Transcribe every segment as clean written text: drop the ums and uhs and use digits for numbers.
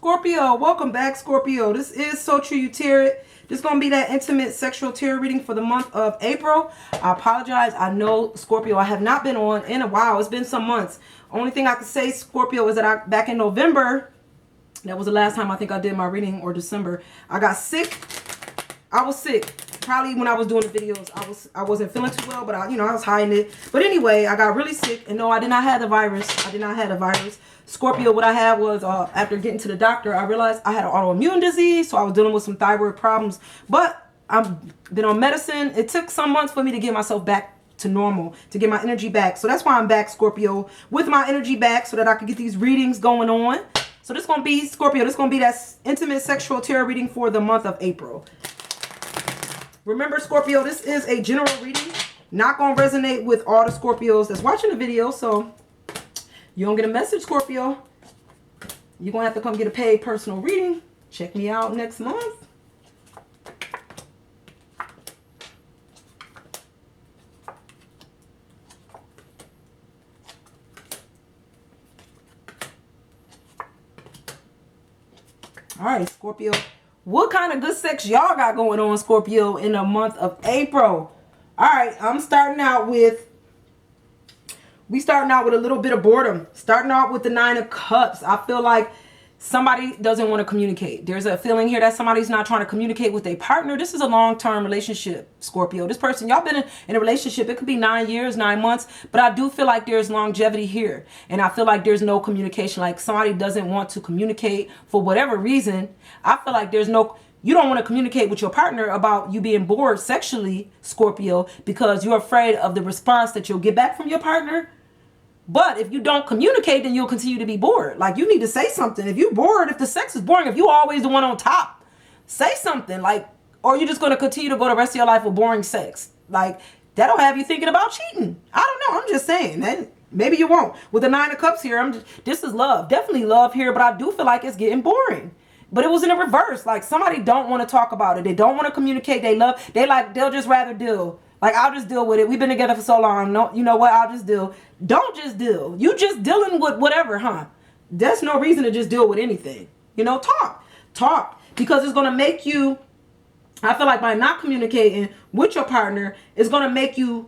Scorpio, welcome back, Scorpio. This is So True You Tear It. This is going to be that intimate sexual tarot reading for the month of April. I apologize. I know, Scorpio, I have not been on in a while. It's been some months. Only thing I can say, Scorpio, is that back in November, that was the last time I think I did my reading, or December, I got sick. I was sick. Probably when I was doing the videos, I wasn't feeling too well, but I was hiding it. But anyway, I got really sick, and no, I did not have the virus. I did not have the virus. Scorpio, what I had was, after getting to the doctor, I realized I had an autoimmune disease, so I was dealing with some thyroid problems. But I've been on medicine. It took some months for me to get myself back to normal, to get my energy back. So that's why I'm back, Scorpio, with my energy back, so that I could get these readings going on. So this is going to be, Scorpio, this is going to be that intimate sexual tarot reading for the month of April. Remember, Scorpio, this is a general reading. Not going to resonate with all the Scorpios that's watching the video. So you don't get a message, Scorpio. You're going to have to come get a paid personal reading. Check me out next month. All right, Scorpio. What kind of good sex y'all got going on, Scorpio, in the month of April? All right, we starting out with a little bit of boredom. Starting out with the 9 of Cups. I feel like somebody doesn't want to communicate. There's a feeling here that somebody's not trying to communicate with their partner. This is a long-term relationship, Scorpio. This person, y'all been in a relationship. It could be 9 years, 9 months, but I do feel like there's longevity here. And I feel like there's no communication. Like somebody doesn't want to communicate for whatever reason. I feel like you don't want to communicate with your partner about you being bored sexually, Scorpio, because you're afraid of the response that you'll get back from your partner. But if you don't communicate, then you'll continue to be bored. Like, you need to say something. If you're bored, if the sex is boring, if you're always the one on top, say something. Like, or you're just going to continue to go the rest of your life with boring sex. Like, that'll have you thinking about cheating. I don't know. I'm just saying that. Maybe you won't. With the 9 of Cups here, this is love. Definitely love here, but I do feel like it's getting boring. But it was in a reverse. Like, somebody don't want to talk about it. They don't want to communicate. They'll just rather deal. Like, I'll just deal with it. We've been together for so long. No, you know what? I'll just deal. Don't just deal. You just dealing with whatever, huh? There's no reason to just deal with anything. You know, talk. Because it's going to make you, I feel like by not communicating with your partner, it's going to make you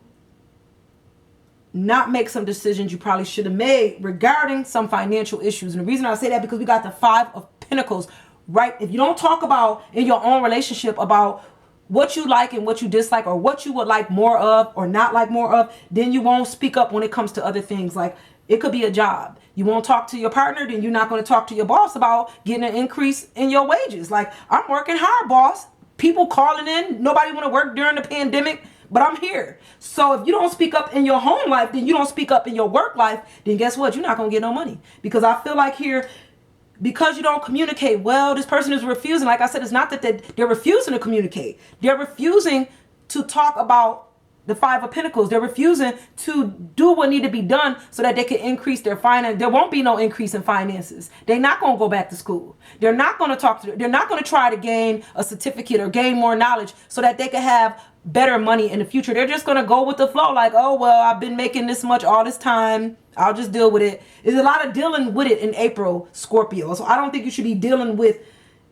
not make some decisions you probably should have made regarding some financial issues. And the reason I say that, because we got the 5 of Pentacles, right? If you don't talk about in your own relationship about what you like and what you dislike, or what you would like more of or not like more of, then you won't speak up when it comes to other things. Like, it could be a job. You won't talk to your partner, then you're not going to talk to your boss about getting an increase in your wages. Like, I'm working hard, boss. People calling in. Nobody want to work during the pandemic, but I'm here. So if you don't speak up in your home life, then you don't speak up in your work life, then guess what? You're not going to get no money. Because I feel like here, because you don't communicate well, this person is refusing. Like I said, it's not that they're refusing to communicate. They're refusing to talk about the 5 of Pentacles. They're refusing to do what need to be done so that they can increase their finance. There won't be no increase in finances. They're not going to go back to school. They're not going to they're not going to try to gain a certificate or gain more knowledge so that they can have better money in the future. They're just going to go with the flow. Like, oh, well, I've been making this much all this time. I'll just deal with it. There's a lot of dealing with it in April, Scorpio. So I don't think you should be dealing with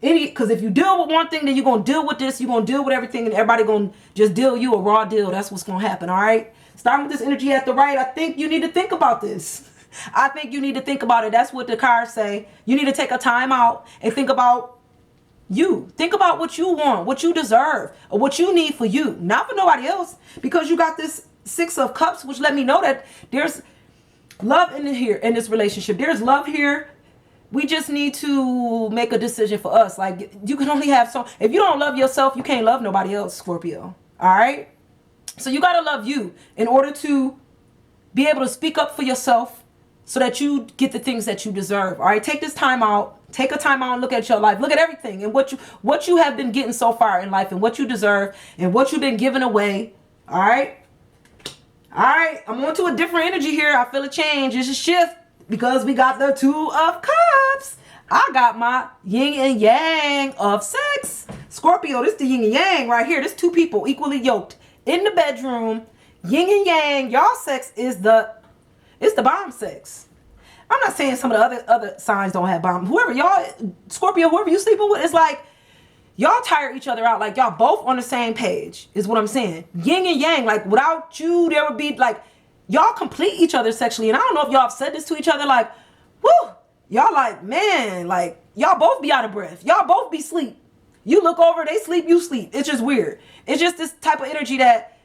because if you deal with one thing, then you're going to deal with this. You're going to deal with everything, and everybody going to just deal you a raw deal. That's what's going to happen, all right? Starting with this energy at the right, I think you need to think about this. I think you need to think about it. That's what the cards say. You need to take a time out and think about you. Think about what you want, what you deserve, or what you need for you, not for nobody else. Because you got this 6 of Cups, which let me know that there's love in here, in this relationship. There's love here. We just need to make a decision for us. Like, you can only have so, if you don't love yourself, you can't love nobody else, Scorpio. All right? So you got to love you in order to be able to speak up for yourself so that you get the things that you deserve. All right? Take this time out. Take a time out and look at your life. Look at everything and what you have been getting so far in life and what you deserve and what you've been giving away. All right? All right, I'm on to a different energy here. I feel a change. It's a shift because we got the 2 of Cups. I got my yin and yang of sex. Scorpio, this is the yin and yang right here. This 2 people equally yoked in the bedroom. Yin and yang. Y'all sex is the bomb sex. I'm not saying some of the other signs don't have bombs. Whoever y'all, Scorpio, whoever you sleeping with, it's like y'all tire each other out. Like y'all both on the same page is what I'm saying. Yin and yang. Like without you, there would be like y'all complete each other sexually. And I don't know if y'all have said this to each other. Like, whoo, y'all like, man, like y'all both be out of breath. Y'all both be sleep. You look over, they sleep, you sleep. It's just weird. It's just this type of energy that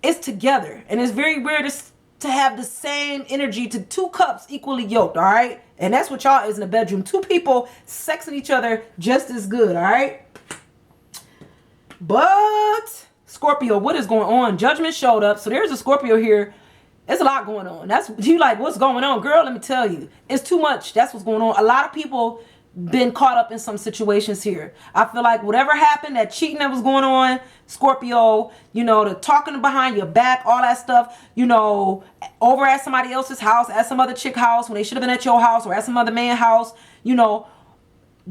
it's together. And it's very weird to have the same energy to two cups equally yoked, all right? And that's what y'all is in the bedroom. Two people sexing each other just as good, all right? But Scorpio, what is going on? Judgment showed up. So there's a Scorpio here. There's a lot going on. That's you like, what's going on? Girl, let me tell you. It's too much. That's what's going on. A lot of people been caught up in some situations here. I feel like whatever happened, that cheating that was going on, Scorpio, you know, the talking behind your back, all that stuff, you know, over at somebody else's house, at some other chick house, when they should have been at your house or at some other man house, you know,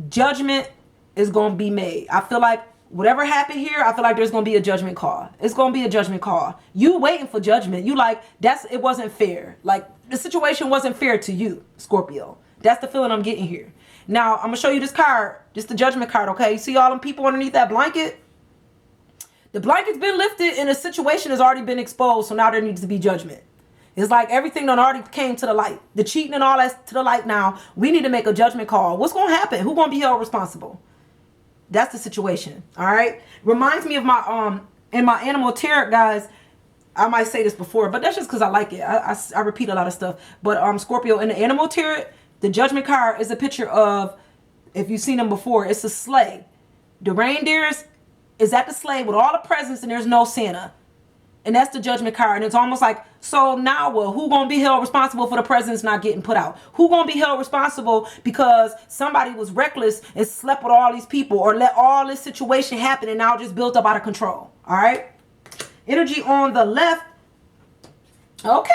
judgment is going to be made. I feel like whatever happened here, I feel like there's going to be a judgment call. It's going to be a judgment call. You waiting for judgment. You like, it wasn't fair. Like the situation wasn't fair to you, Scorpio. That's the feeling I'm getting here. Now, I'm going to show you this card. Just the judgment card, okay? You see all them people underneath that blanket? The blanket's been lifted and the situation has already been exposed. So now there needs to be judgment. It's like everything done already came to the light. The cheating and all that to the light now. We need to make a judgment call. What's going to happen? Who's going to be held responsible? That's the situation. All right? Reminds me of my, in my animal tarot, guys. I might say this before, but that's just because I like it. I repeat a lot of stuff. But Scorpio, in the animal tarot, the judgment card is a picture of, if you've seen them before, it's a sleigh. The reindeers is at the sleigh with all the presents and there's no Santa. And that's the judgment card. And it's almost like, so now what? Who gonna be held responsible for the presents not getting put out? Who gonna be held responsible because somebody was reckless and slept with all these people or let all this situation happen and now just built up out of control? All right. Energy on the left. Okay.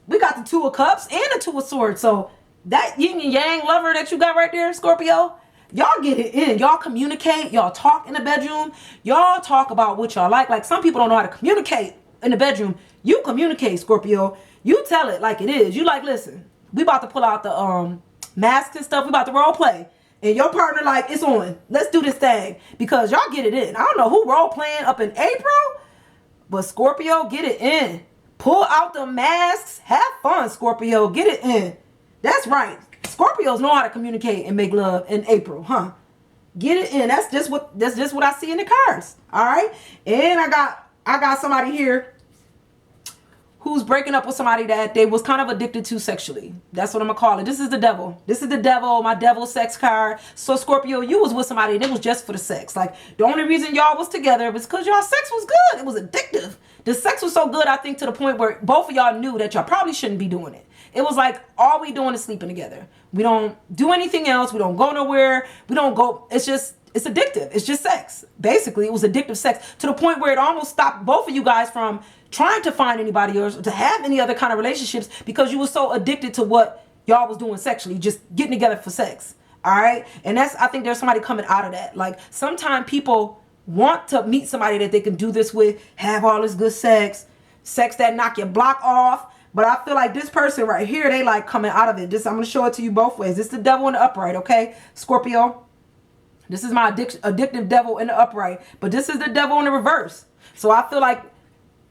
We got the Two of Cups and the Two of Swords. So that yin and yang lover that you got right there, Scorpio, y'all get it in. Y'all communicate. Y'all talk in the bedroom. Y'all talk about what y'all like. Like some people don't know how to communicate in the bedroom. You communicate, Scorpio. You tell it like it is. You like, listen, we about to pull out the masks and stuff. We about to role play. And your partner like, it's on. Let's do this thing. Because y'all get it in. I don't know who role playing up in April, but Scorpio, get it in. Pull out the masks. Have fun, Scorpio. Get it in. That's right. Scorpios know how to communicate and make love in April, huh? Get it in. That's just what I see in the cards. All right. And I got somebody here who's breaking up with somebody that they was kind of addicted to sexually. That's what I'm gonna call it. This is the devil. This is the devil, my devil sex card. So Scorpio, you was with somebody and it was just for the sex. Like the only reason y'all was together was because y'all sex was good. It was addictive. The sex was so good, I think, to the point where both of y'all knew that y'all probably shouldn't be doing it. It was like, all we doing is sleeping together. We don't do anything else. We don't go nowhere. We don't go. It's addictive. It's just sex. Basically, it was addictive sex to the point where it almost stopped both of you guys from trying to find anybody else or to have any other kind of relationships because you were so addicted to what y'all was doing sexually, just getting together for sex. All right. And I think there's somebody coming out of that. Like sometimes people want to meet somebody that they can do this with, have all this good sex that knock your block off. But I feel like this person right here, they like coming out of it. I'm going to show it to you both ways. This is the devil in the upright, okay? Scorpio. This is my addictive devil in the upright. But this is the devil in the reverse. So I feel like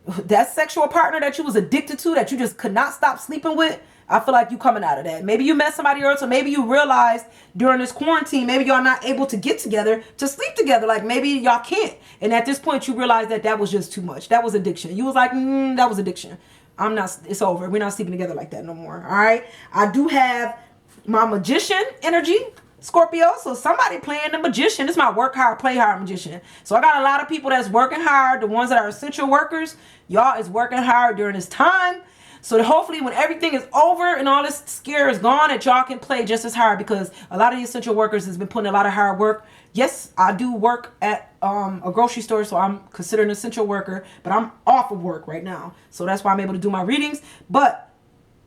that sexual partner that you was addicted to, that you just could not stop sleeping with, I feel like you coming out of that. Maybe you met somebody else, or maybe you realized during this quarantine, maybe y'all not able to get together to sleep together. Like maybe y'all can't. And at this point, you realize that was just too much. That was addiction. You was like, that was addiction. It's over. We're not sleeping together like that no more. All right. I do have my magician energy, Scorpio. So somebody playing the magician. This is my work hard, play hard magician. So I got a lot of people that's working hard. The ones that are essential workers, y'all is working hard during this time. So that hopefully when everything is over and all this scare is gone, that y'all can play just as hard, because a lot of the essential workers has been putting a lot of hard work. Yes, I do work at a grocery store, so I'm considered an essential worker, but I'm off of work right now. So that's why I'm able to do my readings. But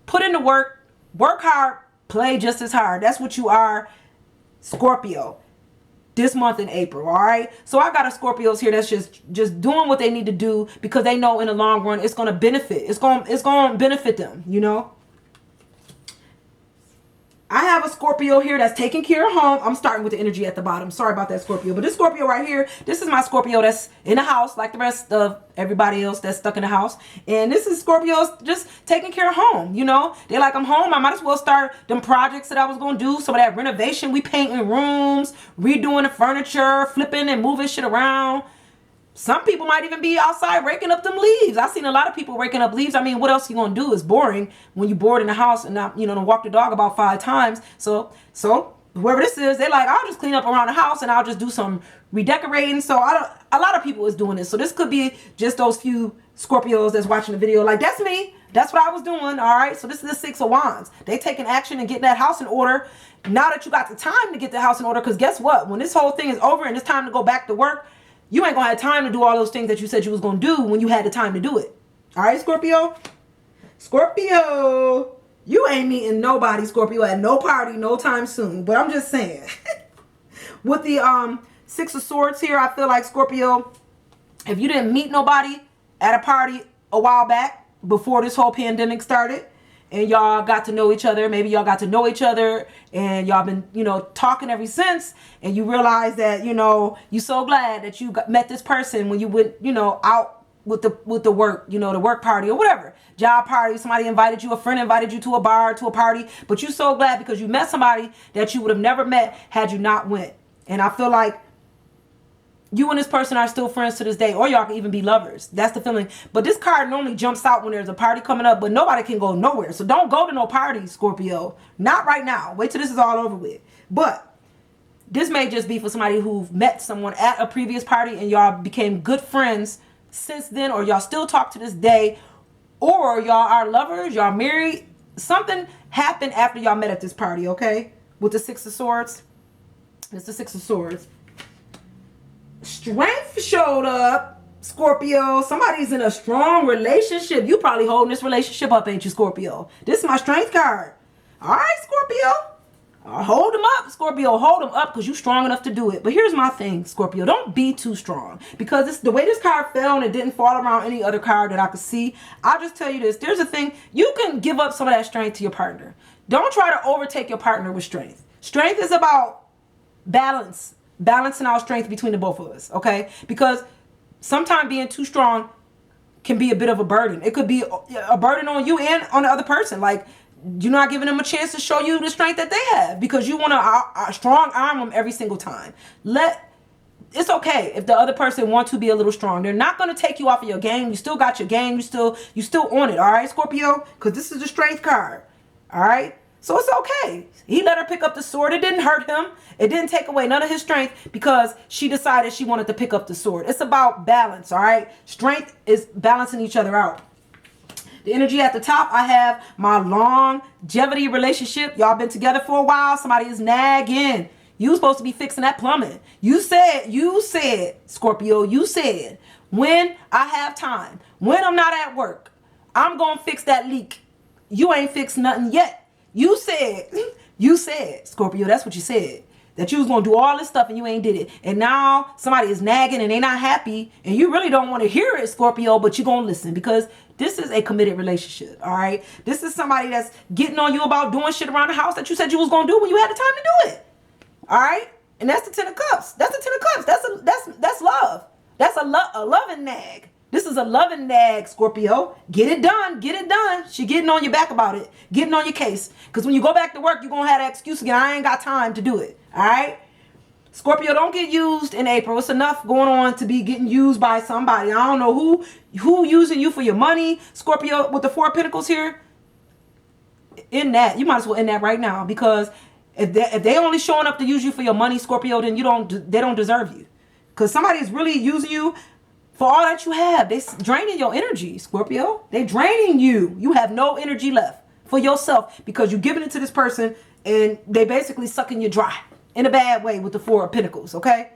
put in the work hard, play just as hard. That's what you are, Scorpio, this month in April. All right. So I got a Scorpios here that's just doing what they need to do because they know in the long run it's going to benefit. It's going to benefit them, you know. I have a Scorpio here that's taking care of home. I'm starting with the energy at the bottom. Sorry about that, Scorpio. But this Scorpio right here, this is my Scorpio that's in the house like the rest of everybody else that's stuck in the house. And this is Scorpios just taking care of home, you know. They're like, I'm home. I might as well start them projects that I was going to do. Some of that renovation. We painting rooms, redoing the furniture, flipping and moving shit around. Some people might even be outside raking up them leaves. I've seen a lot of people raking up leaves. I mean, what else you gonna do? It's boring when you bored in the house and not, to walk the dog about 5 times. So whoever this is, they're like, I'll just clean up around the house and I'll just do some redecorating. So a lot of people is doing this. So this could be just those few Scorpios that's watching the video. Like, that's me. That's what I was doing. All right. So this is the 6 of Wands. They taking action and getting that house in order. Now that you got the time to get the house in order, because guess what? When this whole thing is over and it's time to go back to work, you ain't gonna have time to do all those things that you said you was gonna do when you had the time to do it. All right, Scorpio? Scorpio, you ain't meeting nobody, Scorpio, at no party no time soon. But I'm just saying. With the 6 of Swords here, I feel like, Scorpio, if you didn't meet nobody at a party a while back before this whole pandemic started, and y'all got to know each other, maybe y'all got to know each other and y'all been, talking ever since, and you realize that, you so glad that you met this person when you went, out with the work, the work party or whatever, job party, somebody invited you, a friend invited you to a bar, to a party, but you so glad because you met somebody that you would have never met had you not went. And I feel like you and this person are still friends to this day, or y'all can even be lovers. That's the feeling. But this card normally jumps out when there's a party coming up, but nobody can go nowhere. So don't go to no party, Scorpio. Not right now. Wait till this is all over with. But this may just be for somebody who met someone at a previous party and y'all became good friends since then, or y'all still talk to this day, or y'all are lovers, y'all married. Something happened after y'all met at this party, okay? With the 6 of Swords. It's the 6 of Swords. Strength showed up, Scorpio. Somebody's in a strong relationship. You probably holding this relationship up, ain't you, Scorpio? This is my strength card. All right, Scorpio. Hold them up, Scorpio. Hold them up because you're strong enough to do it. But here's my thing, Scorpio. Don't be too strong, because it's the way this card fell and it didn't fall around any other card that I could see. I'll just tell you this. There's a thing. You can give up some of that strength to your partner. Don't try to overtake your partner with strength. Strength is about balance. Balancing our strength between the both of us, okay? Because sometimes being too strong can be a bit of a burden. It could be a burden on you and on the other person. Like, you're not giving them a chance to show you the strength that they have because you want to strong arm them every single time. It's okay if the other person wants to be a little strong. They're not going to take you off of your game. You still got your game. You still on it, all right, Scorpio? Because this is the strength card, all right? So it's okay. He let her pick up the sword. It didn't hurt him. It didn't take away none of his strength because she decided she wanted to pick up the sword. It's about balance, all right? Strength is balancing each other out. The energy at the top, I have my longevity relationship. Y'all been together for a while. Somebody is nagging. You supposed to be fixing that plumbing. You said, Scorpio, you said, when I have time, when I'm not at work, I'm going to fix that leak. You ain't fixed nothing yet. You said, Scorpio, that's what you said. That you was going to do all this stuff and you ain't did it. And now somebody is nagging and they not happy. And you really don't want to hear it, Scorpio, but you're going to listen because this is a committed relationship, all right? This is somebody that's getting on you about doing shit around the house that you said you was going to do when you had the time to do it, all right? And that's the 10 of Cups. That's the 10 of Cups. That's love. That's a loving nag. This is a loving nag, Scorpio. Get it done. Get it done. She getting on your back about it. Getting on your case. Because when you go back to work, you're going to have that excuse again. I ain't got time to do it. All right? Scorpio, don't get used in April. It's enough going on to be getting used by somebody. I don't know who using you for your money. Scorpio, with the 4 of Pentacles here. In that, you might as well end that right now. Because if they only showing up to use you for your money, Scorpio, then they don't deserve you. Because somebody is really using you for all that you have. They draining your energy, Scorpio. They draining you. You have no energy left for yourself because you're giving it to this person and they basically sucking you dry in a bad way with the 4 of Pentacles, okay?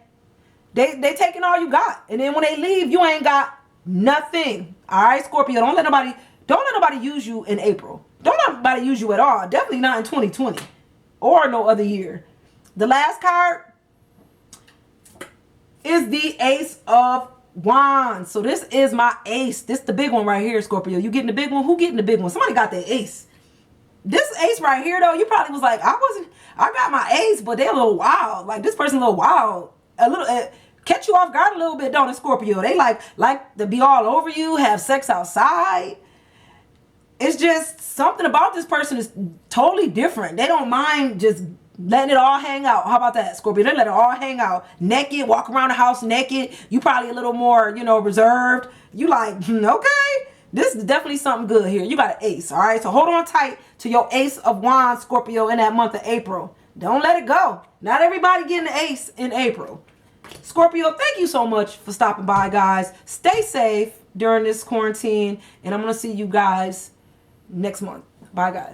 They taking all you got. And then when they leave, you ain't got nothing. All right, Scorpio, don't let nobody use you in April. Don't let nobody use you at all. Definitely not in 2020 or no other year. The last card is the Ace of Wands. So this is my ace. This is the big one right here, Scorpio. You getting the big one? Who getting the big one? Somebody got the ace. This ace right here, though, you probably was like, I got my ace, but they're a little wild. Like, this person a little wild. A little, catch you off guard a little bit, don't it, Scorpio? They like to be all over you, have sex outside. It's just something about this person is totally different. They don't mind just letting it all hang out. How about that, Scorpio? They let it all hang out. Naked, walk around the house naked. You probably a little more, reserved. You like, okay. This is definitely something good here. You got an ace, all right? So hold on tight to your ace of wands, Scorpio, in that month of April. Don't let it go. Not everybody getting an ace in April. Scorpio, thank you so much for stopping by, guys. Stay safe during this quarantine, and I'm going to see you guys next month. Bye, guys.